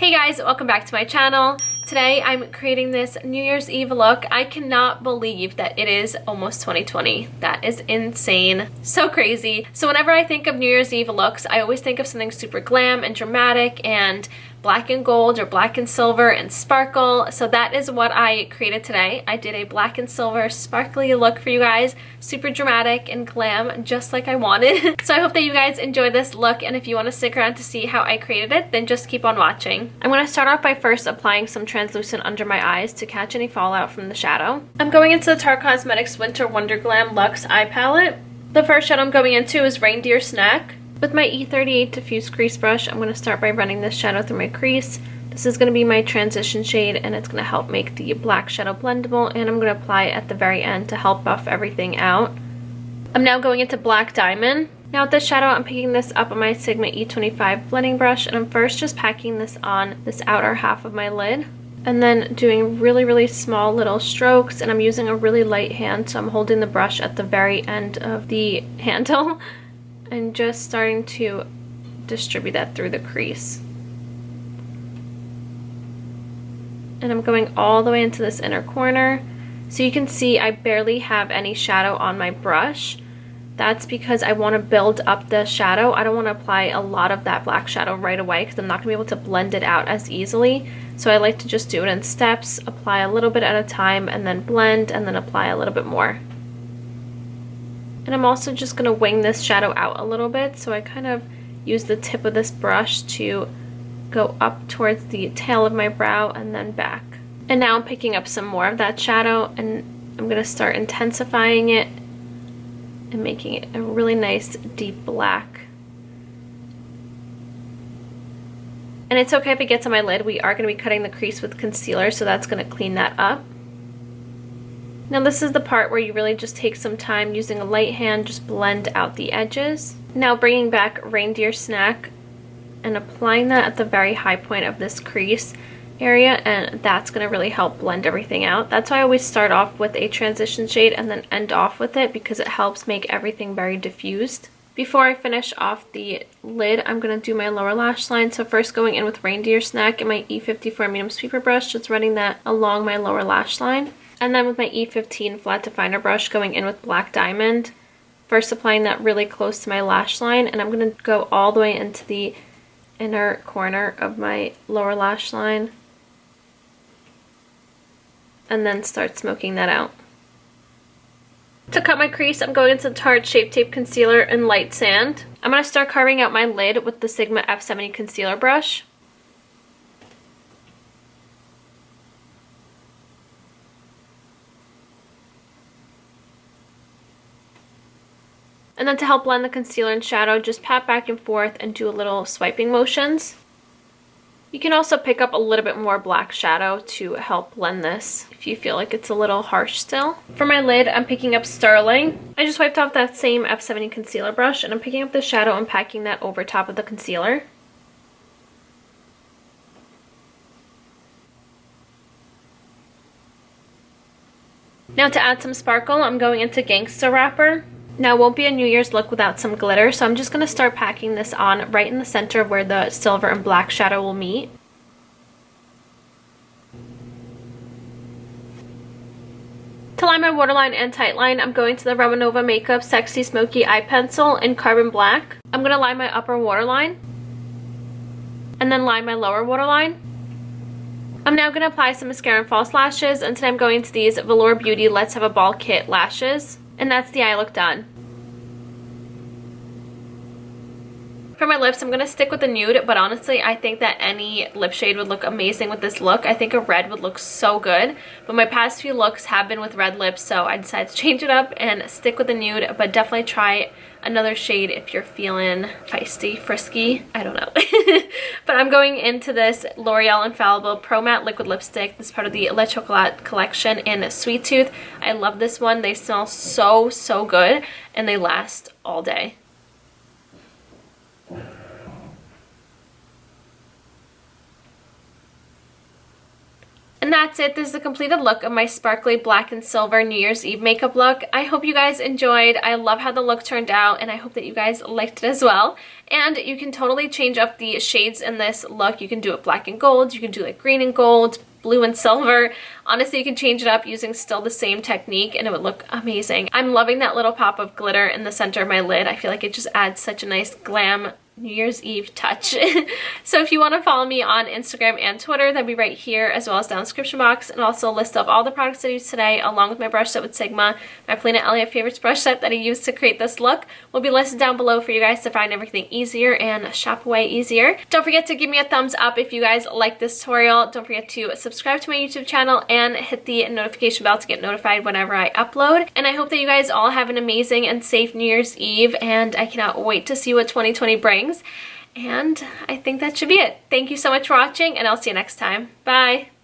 Hey guys, welcome back to my channel. Today I'm creating this New Year's Eve look. I cannot believe that it is almost 2020. That is insane. So crazy. So whenever I think of New Year's Eve looks, I always think of something super glam and dramatic and black and gold or black and silver and sparkle. So that is what I created today. I did a black and silver sparkly look for you guys. Super dramatic and glam, just like I wanted. So I hope that you guys enjoy this look, and if you want to stick around to see how I created it, then just keep on watching. I'm going to start off by first applying some translucent under my eyes to catch any fallout from the shadow. I'm going into the Tarte Cosmetics Winter Wonder Glam Luxe Eye Palette. The first shadow I'm going into is Reindeer Snack. With my E38 Diffuse Crease Brush, I'm going to start by running this shadow through my crease. This is going to be my transition shade, and it's going to help make the black shadow blendable, and I'm going to apply it at the very end to help buff everything out. I'm now going into Black Diamond. Now with this shadow, I'm picking this up on my Sigma E25 blending brush, and I'm first just packing this on this outer half of my lid, and then doing really small little strokes, and I'm using a really light hand, so I'm holding the brush at the very end of the handle and just starting to distribute that through the crease. And I'm going all the way into this inner corner. So you can see I barely have any shadow on my brush. That's because I want to build up the shadow. I don't want to apply a lot of that black shadow right away because I'm not going to be able to blend it out as easily. So I like to just do it in steps, apply a little bit at a time, and then blend, and then apply a little bit more. And I'm also just going to wing this shadow out a little bit, so I kind of use the tip of this brush to go up towards the tail of my brow and then back. And now I'm picking up some more of that shadow, and I'm going to start intensifying it and making it a really nice deep black. And it's okay if it gets on my lid. We are going to be cutting the crease with concealer, so that's going to clean that up. Now this is the part where you really just take some time using a light hand, just blend out the edges. Now bringing back Reindeer Snack and applying that at the very high point of this crease area, and that's going to really help blend everything out. That's why I always start off with a transition shade and then end off with it, because it helps make everything very diffused. Before I finish off the lid, I'm going to do my lower lash line. So first going in with Reindeer Snack and my E54 medium sweeper brush, just running that along my lower lash line. And then with my E15 flat definer brush going in with Black Diamond, first applying that really close to my lash line, and I'm going to go all the way into the inner corner of my lower lash line and then start smoking that out. To cut my crease, I'm going into the Tarte Shape Tape Concealer in Light Sand. I'm going to start carving out my lid with the Sigma F70 concealer brush. And then to help blend the concealer and shadow, just pat back and forth and do a little swiping motions. You can also pick up a little bit more black shadow to help blend this if you feel like it's a little harsh still. For my lid, I'm picking up Sterling. I just wiped off that same F70 concealer brush, and I'm picking up the shadow and packing that over top of the concealer. Now to add some sparkle, I'm going into Gangsta Wrapper. Now it won't be a New Year's look without some glitter, so I'm just going to start packing this on right in the center of where the silver and black shadow will meet. To line my waterline and tightline, I'm going to the Remanova Makeup Sexy Smokey Eye Pencil in Carbon Black. I'm going to line my upper waterline and then line my lower waterline. I'm now going to apply some mascara and false lashes, and today I'm going to these Velour Beauty Let's Have a Ball Kit lashes. And that's the eye look done. For my lips, I'm going to stick with the nude, but honestly, I think that any lip shade would look amazing with this look. I think a red would look so good, but my past few looks have been with red lips, so I decided to change it up and stick with the nude, but definitely try another shade if you're feeling feisty, frisky, I don't know. But I'm going into this L'Oreal Infallible Pro Matte Liquid Lipstick. This is part of the Le Chocolat collection in Sweet Tooth. I love this one. They smell so good, and they last all day. And And that's it. This is the completed look of my sparkly black and silver New Year's Eve makeup look. I hope you guys enjoyed. I love how the look turned out, and I hope that you guys liked it as well. And you can totally change up the shades in this look. You can do it black and gold, you can do like green and gold, blue and silver. Honestly, you can change it up using still the same technique and it would look amazing. I'm loving that little pop of glitter in the center of my lid. I feel like it just adds such a nice glam New Year's Eve touch. So if you want to follow me on Instagram and Twitter, that'd be right here, as well as down in the description box, and also a list of all the products I used today, along with my brush set with Sigma, my Paulina Elliott Favorites brush set that I used to create this look, will be listed down below for you guys to find everything easier and shop away easier. Don't forget to give me a thumbs up if you guys like this tutorial. Don't forget to subscribe to my YouTube channel and hit the notification bell to get notified whenever I upload. And I hope that you guys all have an amazing and safe New Year's Eve, and I cannot wait to see what 2020 brings. And I think that should be it. Thank you so much for watching, and I'll see you next time. Bye!